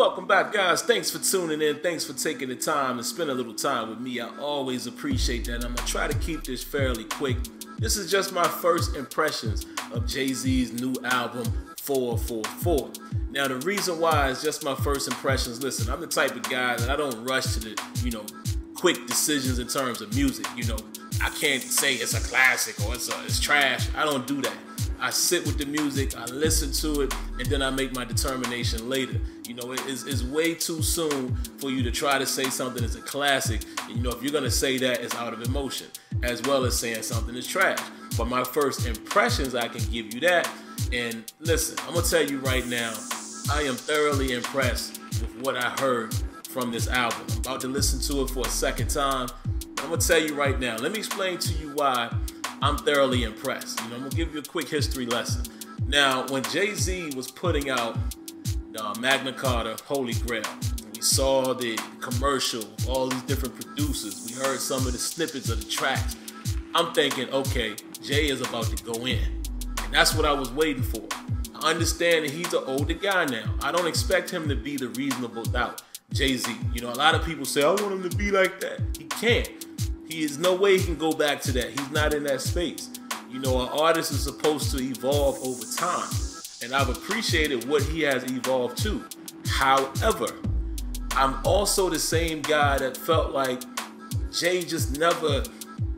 Welcome back, guys. Thanks for tuning in. Thanks for taking the time to spend a little time with me. I always appreciate that. I'm going to try to keep this fairly quick. This is just my first impressions of Jay-Z's new album, 444. Now, the reason why it's just my first impressions, listen, I'm the type of guy that I don't rush to the, quick decisions in terms of music. I can't say it's a classic or it's trash. I don't do that. I sit with the music, I listen to it, and then I make my determination later. It's way too soon for you to try to say something is a classic. And, if you're gonna say that, it's out of emotion, as well as saying something is trash. But my first impressions, I can give you that. And listen, I'm gonna tell you right now, I am thoroughly impressed with what I heard from this album. I'm about to listen to it for a second time. I'm gonna tell you right now, let me explain to you why I'm thoroughly impressed. I'm gonna give you a quick history lesson. Now, when Jay-Z was putting out Magna Carta, Holy Grail, we saw the commercial, all these different producers. We heard some of the snippets of the tracks. I'm thinking, okay, Jay is about to go in. And that's what I was waiting for. I understand that he's an older guy now. I don't expect him to be the reasonable doubt Jay-Z. A lot of people say, I want him to be like that. He can't. He is no way he can go back to that. He's not in that space. An artist is supposed to evolve over time. And I've appreciated what he has evolved to. However, I'm also the same guy that felt like Jay just never,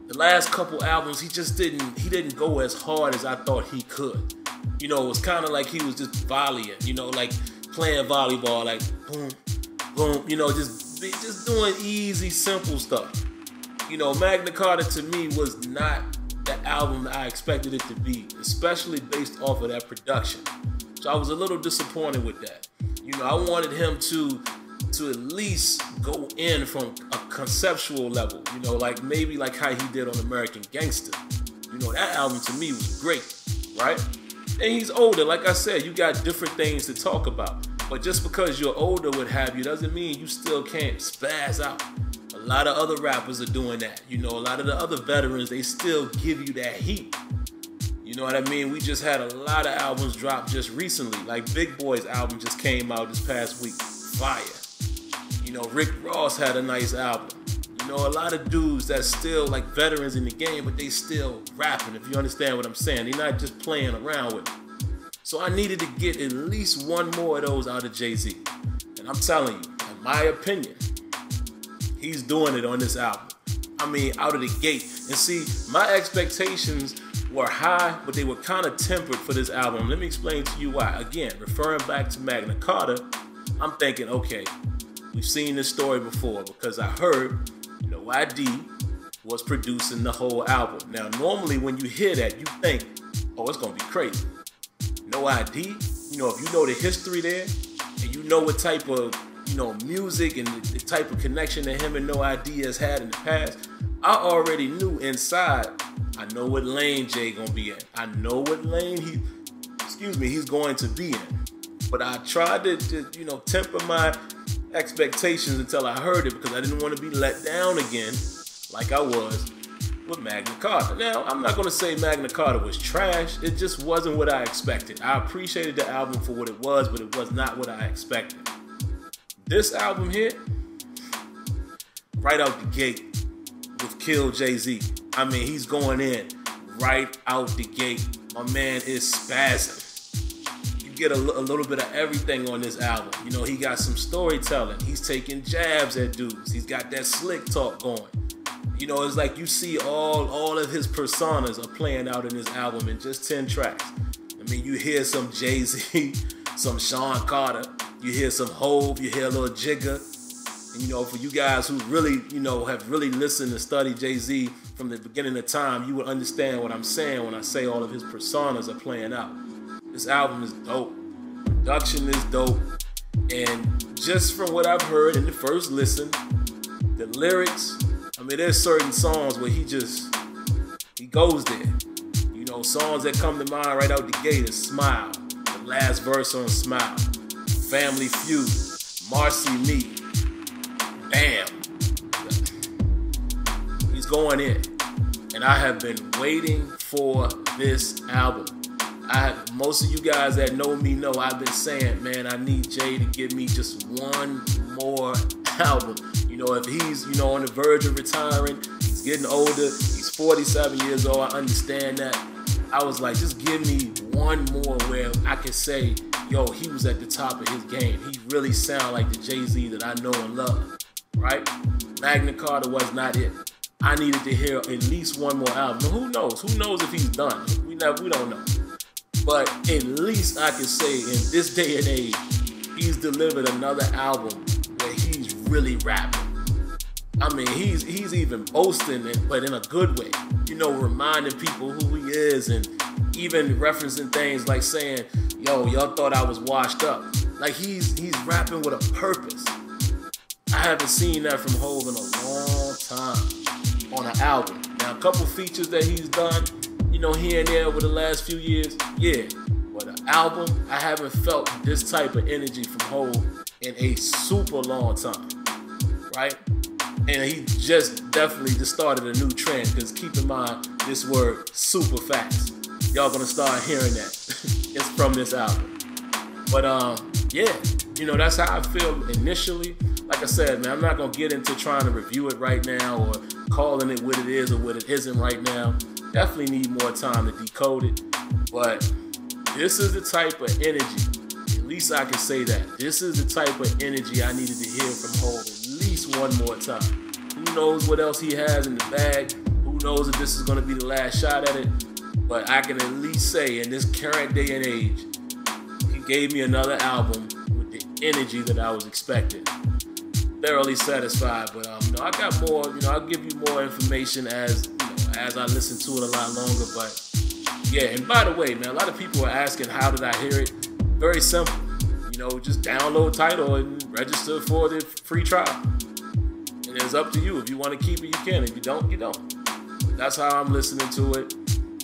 the last couple albums, he didn't go as hard as I thought he could. It was kind of like he was just volleying, like playing volleyball, like boom, boom, just doing easy, simple stuff. Magna Carta to me was not the album that I expected it to be, especially based off of that production. So I was a little disappointed with that. I wanted him to at least go in from a conceptual level, maybe like how he did on American Gangster. That album to me was great, right? And he's older, like I said, you got different things to talk about. But just because you're older, what have you, doesn't mean you still can't spaz out. A lot of other rappers are doing that. A lot of the other veterans, they still give you that heat. You know what I mean? We just had a lot of albums drop just recently. Like Big Boy's album just came out this past week. Fire. Rick Ross had a nice album. A lot of dudes that's still like veterans in the game, but they still rapping, if you understand what I'm saying. They're not just playing around with it. So I needed to get at least one more of those out of Jay-Z. And I'm telling you, in my opinion, he's doing it on this album. Out of the gate. And see, my expectations were high, but they were kind of tempered for this album. Let me explain to you why. Again, referring back to Magna Carta, I'm thinking, okay, we've seen this story before because I heard No ID was producing the whole album. Now, normally when you hear that, you think, oh, it's going to be crazy. No ID, if you know the history there, and you know what type of music and the type of connection that him and No ID has had in the past, I already knew inside, I know what lane Jay gonna be in. I know what lane he's going to be in. But I tried to temper my expectations until I heard it because I didn't want to be let down again like I was with Magna Carta. Now, I'm not gonna say Magna Carta was trash. It just wasn't what I expected. I appreciated the album for what it was, but it was not what I expected. This album here, right out the gate with Kill Jay-Z. He's going in right out the gate. My man is spazzing. You get a little bit of everything on this album. He got some storytelling. He's taking jabs at dudes. He's got that slick talk going. It's like you see all of his personas are playing out in this album in just 10 tracks. You hear some Jay-Z, some Sean Carter, you hear some Hove, you hear a little Jigga. And for you guys who really, have really listened and studied Jay-Z from the beginning of time, you will understand what I'm saying when I say all of his personas are playing out. This album is dope. Production is dope. And just from what I've heard in the first listen, the lyrics, there's certain songs where he goes there. Songs that come to mind right out the gate is Smile, the last verse on Smile, Family Feud, Marcy Me, Bam. He's going in. And I have been waiting for this album. Most of you guys that know me know I've been saying, man, I need Jay to give me just one more album. You know, if he's, you know, on the verge of retiring, he's getting older, he's 47 years old, I understand that. I was like, just give me one more where I can say, yo, he was at the top of his game. He really sound like the Jay-Z that I know and love, right? Magna Carta was not it. I needed to hear at least one more album. Now, who knows? Who knows if he's done? We don't know. But at least I can say in this day and age, he's delivered another album where he's really rapping. I mean, he's even boasting, but in a good way. You know, reminding people who he is, and even referencing things like saying, yo, y'all thought I was washed up. Like he's rapping with a purpose. I haven't seen that from Hov in a long time on an album. Now, a couple features that he's done, you know, here and there over the last few years, yeah. But an album, I haven't felt this type of energy from Hov in a super long time, right? And he just definitely just started a new trend, because keep in mind this word super fast. Y'all gonna start hearing that. It's from this album. But yeah, you know, that's how I feel initially. Like I said, man, I'm not gonna get into trying to review it right now or calling it what it is or what it isn't right now. Definitely need more time to decode it. But this is the type of energy, at least I can say that. This is the type of energy I needed to hear from Hov at least one more time. Who knows what else he has in the bag? Who knows if this is gonna be the last shot at it? But I can at least say in this current day and age, he gave me another album with the energy that I was expecting. Thoroughly satisfied, but you know, I got more. You know, I'll give you more information as as I listen to it a lot longer. But yeah, and by the way, man, a lot of people are asking, how did I hear it? Very simple. You know, just download Tidal and register for the free trial. And it's up to you. If you want to keep it, you can. If you don't, you don't. But that's how I'm listening to it.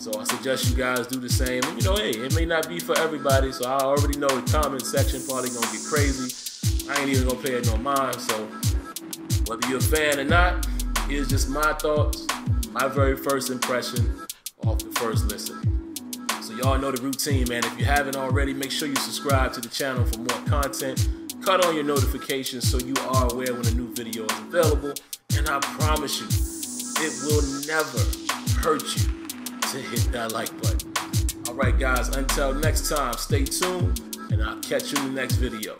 So I suggest you guys do the same. And you know, hey, it may not be for everybody. So I already know the comment section probably gonna get crazy. I ain't even gonna pay it no mind. So whether you're a fan or not, here's just my thoughts, my very first impression off the first listen. So y'all know the routine, man. If you haven't already, make sure you subscribe to the channel for more content. Cut on your notifications so you are aware when a new video is available. And I promise you, it will never hurt you to hit that like button. All right, guys, until next time, stay tuned, and I'll catch you in the next video.